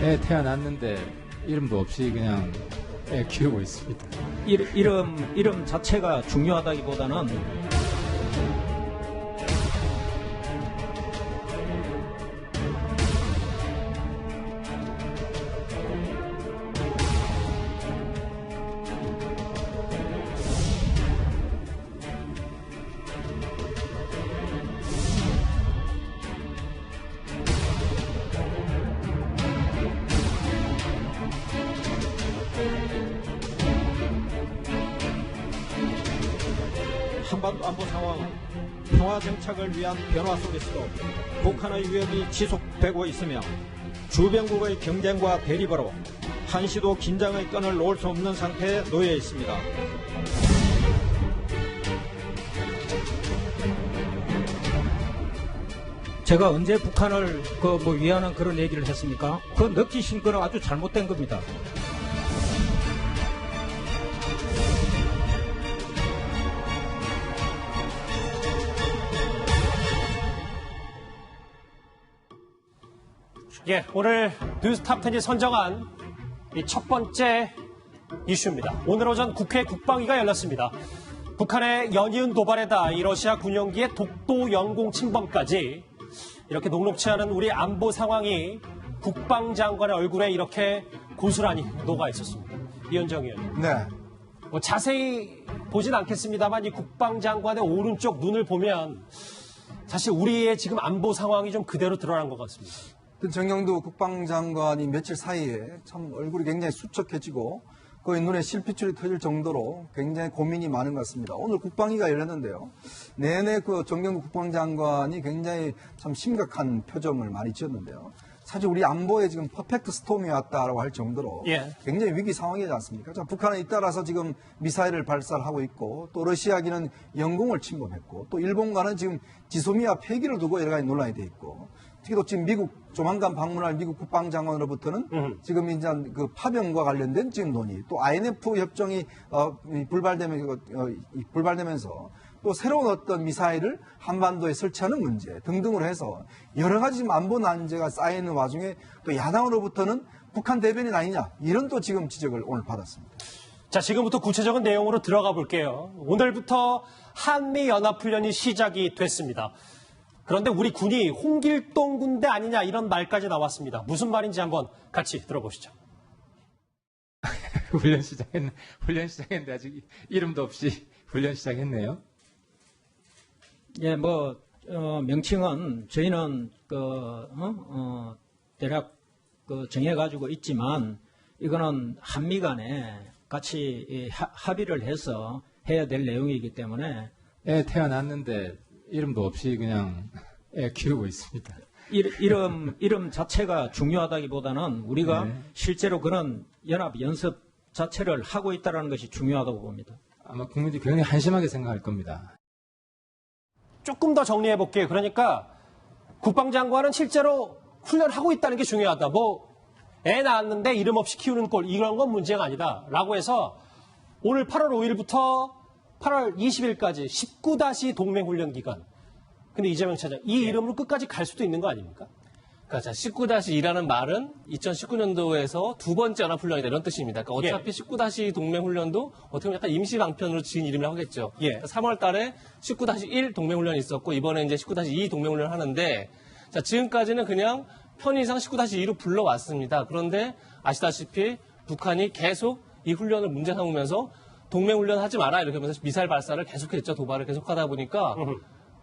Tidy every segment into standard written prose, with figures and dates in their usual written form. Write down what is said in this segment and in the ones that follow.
애 태어났는데 이름도 없이 그냥 애 키우고 있습니다. 이름 자체가 중요하다기보다는 한반도 안보 상황은 평화 정착을 위한 변화 속에서도 북한의 위협이 지속되고 있으며 주변국의 경쟁과 대립으로 한시도 긴장의 끈을 놓을 수 없는 상태에 놓여 있습니다. 제가 언제 북한을 위하는 그런 얘기를 했습니까? 그 느끼신 거는 아주 잘못된 겁니다. 예, 오늘 뉴스 탑10이 선정한 이 첫 번째 이슈입니다. 오늘 오전 국회 국방위가 열렸습니다. 북한의 연이은 도발에다 이 러시아 군용기의 독도 영공 침범까지 이렇게 녹록치 않은 우리 안보 상황이 국방장관의 얼굴에 이렇게 고스란히 녹아 있었습니다. 이현정 의원님. 네. 자세히 보진 않겠습니다만 이 국방장관의 오른쪽 눈을 보면 사실 우리의 지금 안보 상황이 좀 그대로 드러난 것 같습니다. 정경두 국방장관이 며칠 사이에 참 얼굴이 굉장히 수척해지고 거의 눈에 실핏줄이 터질 정도로 굉장히 고민이 많은 것 같습니다. 오늘 국방위가 열렸는데요. 내내 정경두 국방장관이 굉장히 참 심각한 표정을 많이 지었는데요. 사실 우리 안보에 지금 퍼펙트 스톰이 왔다라고 할 정도로 굉장히 위기 상황이지 않습니까? 자, 북한은 잇따라서 지금 미사일을 발사를 하고 있고 또 러시아기는 영공을 침범했고 또 일본과는 지금 지소미아 폐기를 두고 여러 가지 논란이 돼 있고 특히도 지금 미국 조만간 방문할 미국 국방장관으로부터는 지금 이제 그 파병과 관련된 지금 논의 또 INF 협정이 불발되면서 또 새로운 어떤 미사일을 한반도에 설치하는 문제 등등으로 해서 여러 가지 지금 안보 난제가 쌓이는 와중에 또 야당으로부터는 북한 대변인 아니냐 이런 또 지금 지적을 오늘 받았습니다. 자, 지금부터 구체적인 내용으로 들어가 볼게요. 오늘부터 한미연합훈련이 시작이 됐습니다. 그런데 우리 군이 홍길동 군대 아니냐 이런 말까지 나왔습니다. 무슨 말인지 한번 같이 들어보시죠. 훈련 시작했는데 아직 이름도 없이 훈련 시작했네요. 예, 명칭은 저희는 대략 정해가지고 있지만 이거는 한미 간에 같이 합의를 해서 해야 될 내용이기 때문에 애 태어났는데 이름도 없이 그냥 애 키우고 있습니다. 이름 자체가 중요하다기보다는 우리가 실제로 그런 연합 연습 자체를 하고 있다는 것이 중요하다고 봅니다. 아마 국민들이 굉장히 한심하게 생각할 겁니다. 조금 더 정리해 볼게요. 그러니까 국방장관은 실제로 훈련하고 있다는 게 중요하다. 애 낳았는데 이름 없이 키우는 꼴 이런 건 문제가 아니다. 라고 해서 오늘 8월 5일부터 8월 20일까지 19- 동맹훈련 기간. 근데 이재명 차장, 이 이름으로 끝까지 갈 수도 있는 거 아닙니까? 그러니까 19-2라는 말은 2019년도에서 두 번째 연합훈련이다 이런 뜻입니다. 그러니까 어차피 19- 동맹훈련도 어떻게 보면 약간 임시 방편으로 지은 이름을 하겠죠. 그러니까 3월 달에 19-1 동맹훈련이 있었고 이번에 이제 19-2 동맹훈련을 하는데 자, 지금까지는 그냥 편의상 19-2로 불러왔습니다. 그런데 아시다시피 북한이 계속 이 훈련을 문제 삼으면서 동맹훈련 하지 마라 이렇게 하면서 미사일 발사를 계속했죠. 도발을 계속하다 보니까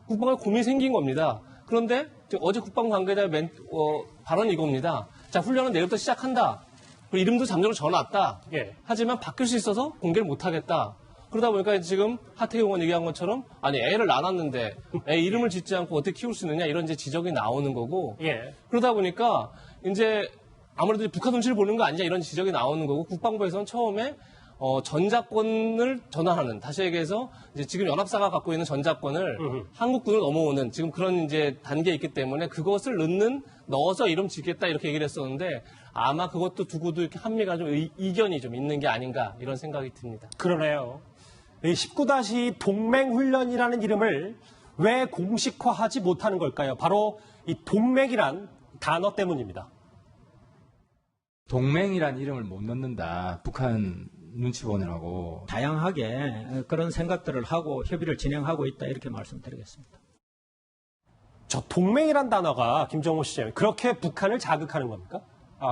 국방에 고민이 생긴 겁니다. 그런데 어제 국방 관계자 발언이 이겁니다. 자, 훈련은 내일부터 시작한다. 그리고 이름도 잠정으로 정해놨다. 하지만 바뀔 수 있어서 공개를 못하겠다. 그러다 보니까 지금 하태경 의원 얘기한 것처럼 아니 애를 낳았는데 애 이름을 짓지 않고 어떻게 키울 수 있느냐 이런 이제 지적이 나오는 거고 그러다 보니까 이제 아무래도 북한 눈치를 보는 거 아니냐 이런 지적이 나오는 거고 국방부에서는 처음에 전자권을 전환하는 다시 얘기해서 이제 지금 연합사가 갖고 있는 전자권을 한국군을 넘어오는 지금 그런 이제 단계에 있기 때문에 그것을 넣어서 이름 짓겠다 이렇게 얘기를 했었는데 아마 그것도 두고도 이렇게 한미가 좀 이견이 좀 있는 게 아닌가 이런 생각이 듭니다. 그러네요. 19- 동맹훈련이라는 이름을 왜 공식화하지 못하는 걸까요? 바로 이 동맹이란 단어 때문입니다. 동맹이란 이름을 못 넣는다. 북한 눈치 보느라고. 다양하게 그런 생각들을 하고 협의를 진행하고 있다 이렇게 말씀드리겠습니다. 저 동맹이란 단어가 김정호 시장님 그렇게 북한을 자극하는 겁니까?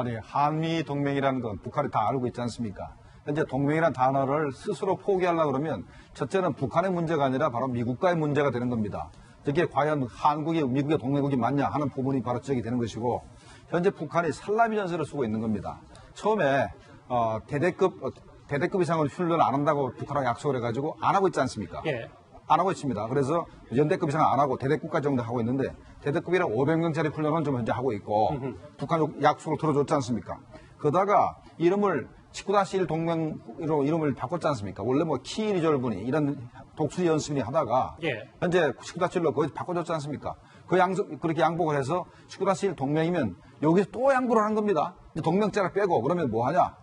네. 한미 동맹이라는 건 북한이 다 알고 있지 않습니까? 현재 동맹이라는 단어를 스스로 포기하려고 그러면 첫째는 북한의 문제가 아니라 바로 미국과의 문제가 되는 겁니다. 이게 과연 한국이 미국의 동맹국이 맞냐 하는 부분이 바로 지적이 되는 것이고 현재 북한이 살라미 전술을 쓰고 있는 겁니다. 처음에 대대급 이상을 훈련을 안 한다고 북한하고 약속을 해가지고 안 하고 있지 않습니까? 예. 안 하고 있습니다. 그래서 연대급 이상 안 하고 대대급까지 정도 하고 있는데 대대급이랑 500명짜리 훈련은 좀 현재 하고 있고 북한 약속을 들어줬지 않습니까? 그러다가 이름을 19-1 동맹으로 이름을 바꿨지 않습니까? 원래 뭐 키리졸분이 이런 독수리 연습이 하다가 예. 현재 19-1로 거의 바꿔줬지 않습니까? 그렇게 양복을 해서 19-1 동맹이면 여기서 또 양보를 하는 겁니다. 동맹자를 빼고 그러면 뭐 하냐?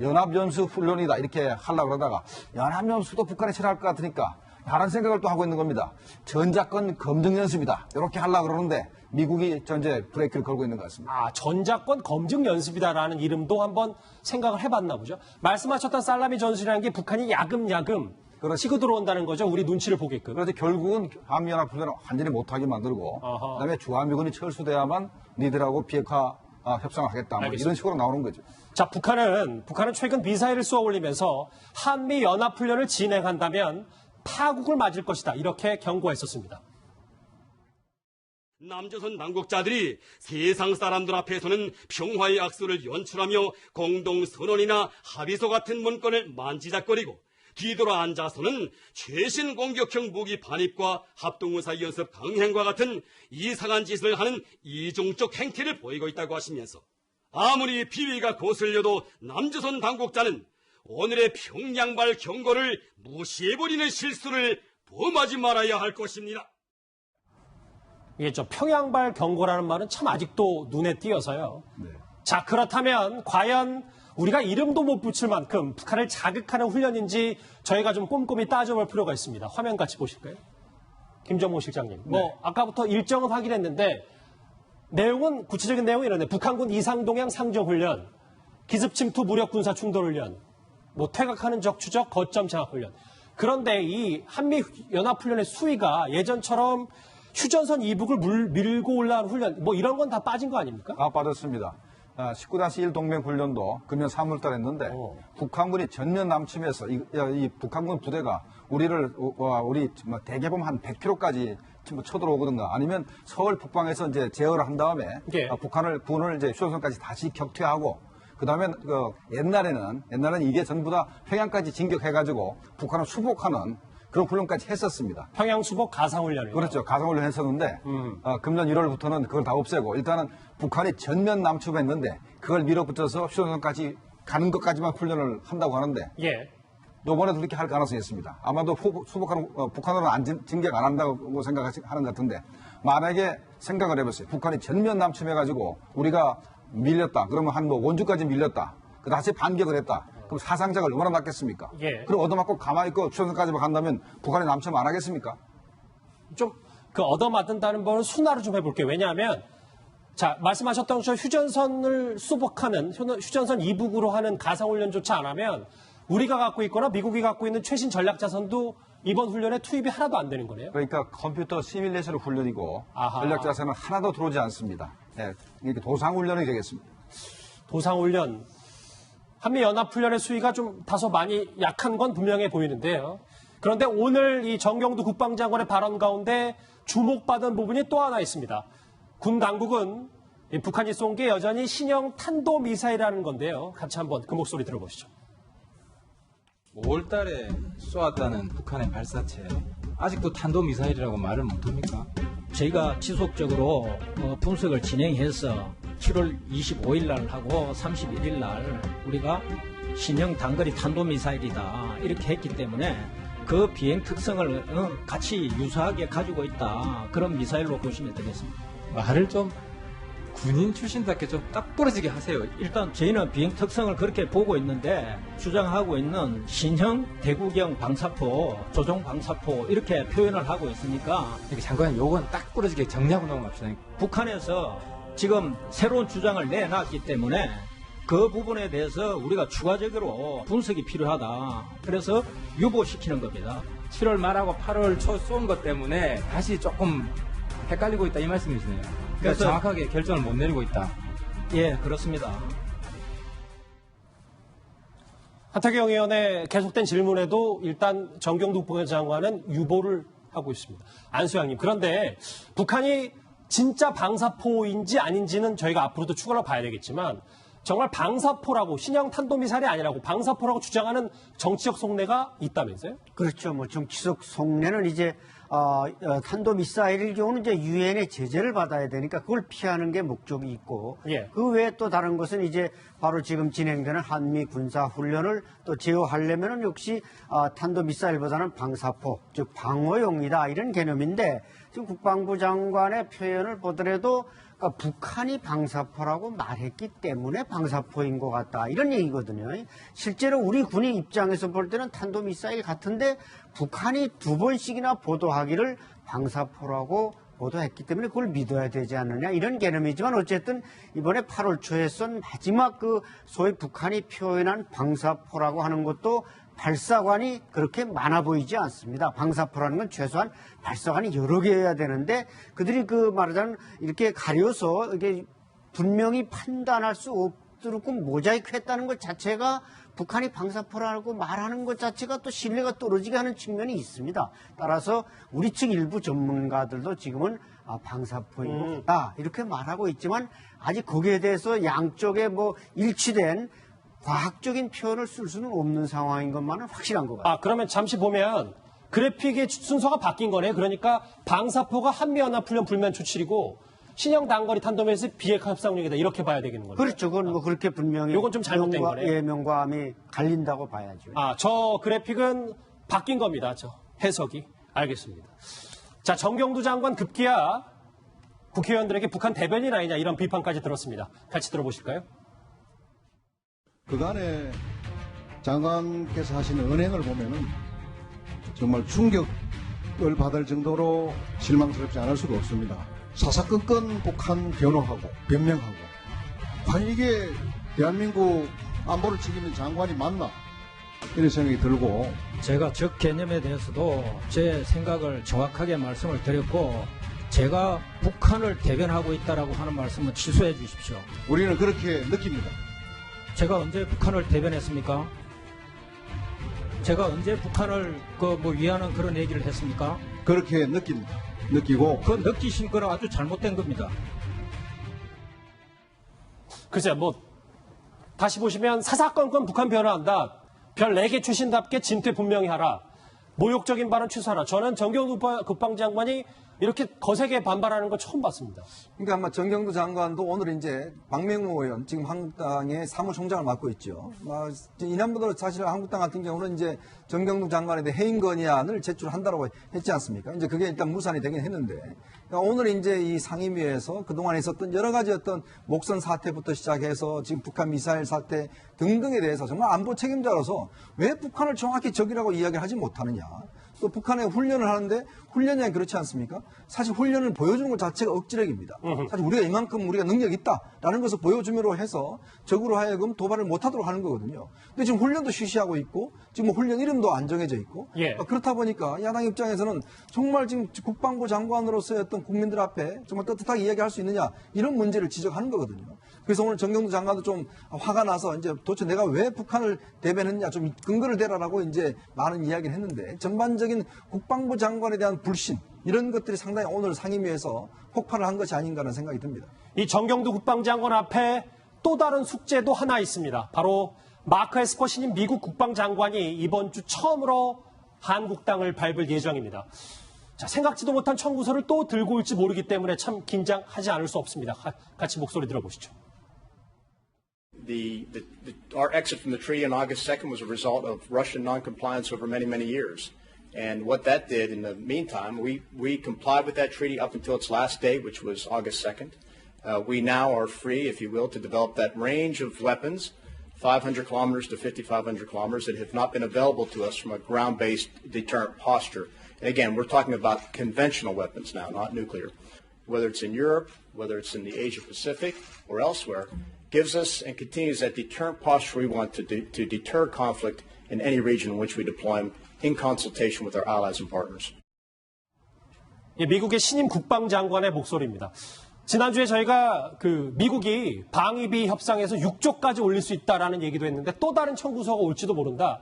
연합연수 훈련이다 이렇게 하려고 그러다가 연합연수도 북한이 싫어할 것 같으니까 다른 생각을 또 하고 있는 겁니다. 전작권 검증 연습이다 이렇게 하려고 그러는데 미국이 전제 브레이크를 걸고 있는 것 같습니다. 전작권 검증 연습이다라는 이름도 한번 생각을 해봤나 보죠. 말씀하셨던 살라미 전술이라는 게 북한이 야금야금 치고 들어온다는 거죠. 우리 눈치를 보게끔. 그래서 결국은 한미연합훈련을 완전히 못하게 만들고 그다음에 주한미군이 철수돼야만 니들하고 비핵화 협상을 하겠다. 뭐 이런 식으로 나오는 거죠. 자, 북한은 최근 미사일을 쏘아 올리면서 한미 연합훈련을 진행한다면 파국을 맞을 것이다. 이렇게 경고했었습니다. 남조선 당국자들이 세상 사람들 앞에서는 평화의 악수를 연출하며 공동선언이나 합의서 같은 문건을 만지작거리고 뒤돌아 앉아서는 최신 공격형 무기 반입과 합동무사 연습 강행과 같은 이상한 짓을 하는 이중적 행태를 보이고 있다고 하시면서 아무리 비위가 거슬려도 남조선 당국자는 오늘의 평양발 경고를 무시해버리는 실수를 범하지 말아야 할 것입니다. 이게 평양발 경고라는 말은 참 아직도 눈에 띄어서요. 네. 자, 그렇다면 과연 우리가 이름도 못 붙일 만큼 북한을 자극하는 훈련인지 저희가 좀 꼼꼼히 따져볼 필요가 있습니다. 화면 같이 보실까요? 김정모 실장님. 아까부터 일정은 확인했는데 구체적인 내용은 이러네. 북한군 이상동향 상정훈련, 기습침투 무력 군사 충돌훈련, 퇴각하는 적 추적, 거점 장악훈련. 그런데 이 한미연합훈련의 수위가 예전처럼 휴전선 이북을 밀고 올라가는 훈련, 이런 건 다 빠진 거 아닙니까? 빠졌습니다. 19-1 동맹 훈련도 금년 3월달에 했는데 북한군이 전면 남침해서 이 북한군 부대가 우리 대개보면 한 100km까지 쳐들어오거든가 아니면 서울 북방에서 이제 제어를 한 다음에 군을 이제 휴전선까지 다시 격퇴하고 그다음에 옛날에는 이게 전부 다 평양까지 진격해가지고 북한을 수복하는 그런 훈련까지 했었습니다. 평양 수복 가상훈련이요? 그렇죠. 가상훈련 했었는데 금년 1월부터는 그걸 다 없애고 일단은 북한이 전면 남침했는데 그걸 밀어붙여서 휴전선까지 가는 것까지만 훈련을 한다고 하는데 이번에도 그렇게 할 가능성이 있습니다. 아마도 수복하는 북한으로는 진격 안 한다고 생각하는 것 같은데 만약에 생각을 해보세요. 북한이 전면 남침해가지고 우리가 밀렸다. 그러면 한 원주까지 밀렸다. 그 다시 반격을 했다. 그럼 사상자가 얼마나 났겠습니까? 그럼 얻어맞고 가만히 있고 휴전선까지만 간다면 북한이 남침 안 하겠습니까? 좀 얻어맞는다는 거는 순화로 좀 해볼게요. 왜냐하면 말씀하셨던 것처럼 휴전선을 수복하는 휴전선 이북으로 하는 가상훈련조차 안 하면 우리가 갖고 있거나 미국이 갖고 있는 최신 전략자산도 이번 훈련에 투입이 하나도 안 되는 거네요. 그러니까 컴퓨터 시뮬레이션 훈련이고 전략자산은 하나도 들어오지 않습니다. 이게 도상훈련이 되겠습니다. 도상훈련. 한미연합훈련의 수위가 좀 다소 많이 약한 건 분명해 보이는데요. 그런데 오늘 이 정경두 국방장관의 발언 가운데 주목받은 부분이 또 하나 있습니다. 군 당국은 북한이 쏜 게 여전히 신형 탄도미사일이라는 건데요. 같이 한번 그 목소리 들어보시죠. 5월 달에 쏘았다는 북한의 발사체 아직도 탄도미사일이라고 말을 못합니까? 저희가 지속적으로 분석을 진행해서 7월 25일 날 하고 31일 날 우리가 신형 단거리 탄도미사일이다 이렇게 했기 때문에 그 비행 특성을 같이 유사하게 가지고 있다 그런 미사일로 보시면 되겠습니다. 말을 좀 군인 출신답게 좀 딱 부러지게 하세요. 일단 저희는 비행 특성을 그렇게 보고 있는데 주장하고 있는 신형 대구경 방사포, 조종 방사포 이렇게 표현을 하고 있으니까 장관님 요건 딱 부러지게 정리하고 넘어갑시다. 북한에서 지금 새로운 주장을 내놨기 때문에 그 부분에 대해서 우리가 추가적으로 분석이 필요하다. 그래서 유보시키는 겁니다. 7월 말하고 8월 초 쏜 것 때문에 다시 조금 헷갈리고 있다 이 말씀이시네요. 그래서 그래서- 정확하게 결정을 못 내리고 있다. 예, 그렇습니다. 하태경 의원의 계속된 질문에도 일단 정경두 국방장관은 유보를 하고 있습니다. 안수양님, 그런데 북한이 진짜 방사포인지 아닌지는 저희가 앞으로도 추가로 봐야 되겠지만 정말 방사포라고 신형 탄도미사일이 아니라고 방사포라고 주장하는 정치적 속내가 있다면서요? 그렇죠. 뭐 정치적 속내는 이제 탄도미사일일 경우는 이제 유엔의 제재를 받아야 되니까 그걸 피하는 게 목적이 있고 예. 그 외에 또 다른 것은 이제 바로 지금 진행되는 한미 군사 훈련을 또 제어하려면은 역시 탄도미사일보다는 방사포 즉 방어용이다 이런 개념인데 지금 국방부 장관의 표현을 보더라도 그러니까 북한이 방사포라고 말했기 때문에 방사포인 것 같다 이런 얘기거든요. 실제로 우리 군의 입장에서 볼 때는 탄도미사일 같은데 북한이 2번씩이나 보도하기를 방사포라고 보도했기 때문에 그걸 믿어야 되지 않느냐 이런 개념이지만 어쨌든 이번에 8월 초에 쏜 마지막 그 소위 북한이 표현한 방사포라고 하는 것도 발사관이 그렇게 많아 보이지 않습니다. 방사포라는 건 최소한 발사관이 여러 개여야 되는데 그들이 그 말하자면 이렇게 가려서 이게 분명히 판단할 수 없도록 모자이크 했다는 것 자체가 북한이 방사포라고 말하는 것 자체가 또 신뢰가 떨어지게 하는 측면이 있습니다. 따라서 우리 측 일부 전문가들도 지금은 방사포인 것 같다 이렇게 말하고 있지만 아직 거기에 대해서 양쪽에 뭐 일치된 과학적인 표현을 쓸 수는 없는 상황인 것만은 확실한 것 같아요. 그러면 잠시 보면 그래픽의 순서가 바뀐 거네요. 그러니까 방사포가 한미연합훈련 불면 추출이고 신형 단거리 탄도미사일 비핵화 협상력이다 이렇게 봐야 되겠는 거죠. 그렇죠. 그건 뭐 그렇게 분명히 요건 좀 잘못된 거네요. 예, 명과함이 갈린다고 봐야죠. 저 그래픽은 바뀐 겁니다. 저 해석이. 알겠습니다. 자, 정경두 장관 급기야 국회의원들에게 북한 대변인 아니냐 이런 비판까지 들었습니다. 같이 들어보실까요? 그간에 장관께서 하시는 언행을 보면은 정말 충격을 받을 정도로 실망스럽지 않을 수가 없습니다. 사사건건 북한 변호하고 변명하고 과연 이게 대한민국 안보를 책임진 장관이 맞나 이런 생각이 들고 제가 적 개념에 대해서도 제 생각을 정확하게 말씀을 드렸고 제가 북한을 대변하고 있다라고 하는 말씀은 취소해 주십시오. 우리는 그렇게 느낍니다. 제가 언제 북한을 대변했습니까? 제가 언제 북한을 위하는 그런 얘기를 했습니까? 그렇게 느낍니다. 느끼고 그 느끼신 거는 아주 잘못된 겁니다. 글쎄요, 다시 보시면 사사건건 북한 변호한다. 별 4개 출신답게 진퇴 분명히 하라. 모욕적인 발언 취소하라. 저는 정경두 국방장관이 이렇게 거세게 반발하는 거 처음 봤습니다. 그러니까 아마 정경두 장관도 오늘 이제 박명호 의원, 지금 한국당의 사무총장을 맡고 있죠. 이남부도 사실 한국당 같은 경우는 이제 정경두 장관에 대해 해임 건의안을 제출한다고 했지 않습니까? 이제 그게 일단 무산이 되긴 했는데, 그러니까 오늘 이제 이 상임위에서 그동안 있었던 여러 가지 어떤 목선 사태부터 시작해서 지금 북한 미사일 사태 등등에 대해서 정말 안보 책임자로서 왜 북한을 정확히 적이라고 이야기를 하지 못하느냐. 또 북한에 훈련을 하는데 훈련이 그렇지 않습니까? 사실 훈련을 보여주는 것 자체가 억지력입니다. 사실 우리가 이만큼 우리가 능력이 있다라는 것을 보여주므로 해서 적으로 하여금 도발을 못하도록 하는 거거든요. 근데 지금 훈련도 쉬쉬하고 있고 지금 훈련 이름도 안 정해져 있고 그렇다 보니까 야당 입장에서는 정말 지금 국방부 장관으로서의 어떤 국민들 앞에 정말 떳떳하게 이야기할 수 있느냐 이런 문제를 지적하는 거거든요. 그래서 오늘 정경두 장관도 좀 화가 나서 이제 도대체 내가 왜 북한을 대변했냐 좀 근거를 대라라고 이제 많은 이야기를 했는데 전반적인 국방부 장관에 대한 불신 이런 것들이 상당히 오늘 상임위에서 폭발을 한 것이 아닌가라는 생각이 듭니다. 이 정경두 국방장관 앞에 또 다른 숙제도 하나 있습니다. 바로 마크 에스퍼 신임 미국 국방장관이 이번 주 처음으로 한국 땅을 밟을 예정입니다. 자, 생각지도 못한 청구서를 또 들고 올지 모르기 때문에 참 긴장하지 않을 수 없습니다. 같이 목소리 들어보시죠. Our exit from the treaty on August 2nd was a result of Russian noncompliance over many, many years. And what that did in the meantime, we complied with that treaty up until its last date, which was August 2nd. We now are free, if you will, to develop that range of weapons, 500 kilometers to 5,500 kilometers, that have not been available to us from a ground-based deterrent posture. And again, we're talking about conventional weapons now, not nuclear. Whether it's in Europe, whether it's in the Asia Pacific or elsewhere, gives us and continues that deterrent posture we want to deter conflict in any region in which we deploy them in consultation with our allies and partners. 예, 미국의 신임 국방장관의 목소리입니다. 지난주에 저희가 미국이 방위비 협상에서 6조까지 올릴 수 있다라는 얘기도 했는데 또 다른 청구서가 올지도 모른다.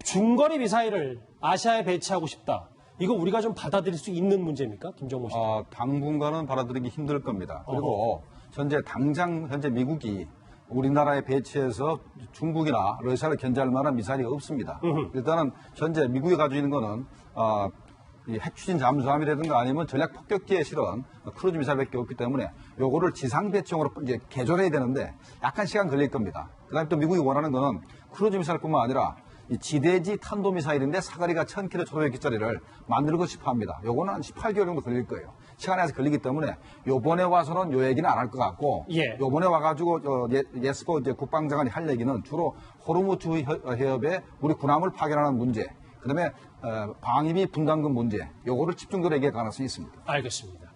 중거리 미사일을 아시아에 배치하고 싶다. 이거 우리가 좀 받아들일 수 있는 문제입니까? 김정모 씨. 당분간은 받아들이기 힘들 겁니다. 그리고 현재 미국이 우리나라에 배치해서 중국이나 러시아를 견제할 만한 미사일이 없습니다. 일단은 현재 미국이 가지고 있는 거는 이 핵추진 잠수함이라든가 아니면 전략 폭격기에 실은 크루즈 미사일밖에 없기 때문에 요거를 지상 배치용으로 이제 개조해야 되는데 약간 시간 걸릴 겁니다. 그다음에 또 미국이 원하는 거는 크루즈 미사일뿐만 아니라 이 지대지 탄도 미사일인데 사거리가 1000km, 1500km짜리를 만들고 싶어 합니다. 요거는 한 18개월 정도 걸릴 거예요. 시간이 걸리기 때문에 요번에 와서는 요 얘기는 안 할 것 같고 요번에 와가지고 예스코 이제 국방장관이 할 얘기는 주로 호르무즈 해협에 우리 군함을 파견하는 문제, 그다음에 방위비 분담금 문제, 요거를 집중적으로 얘기할 가능성이 있습니다. 알겠습니다.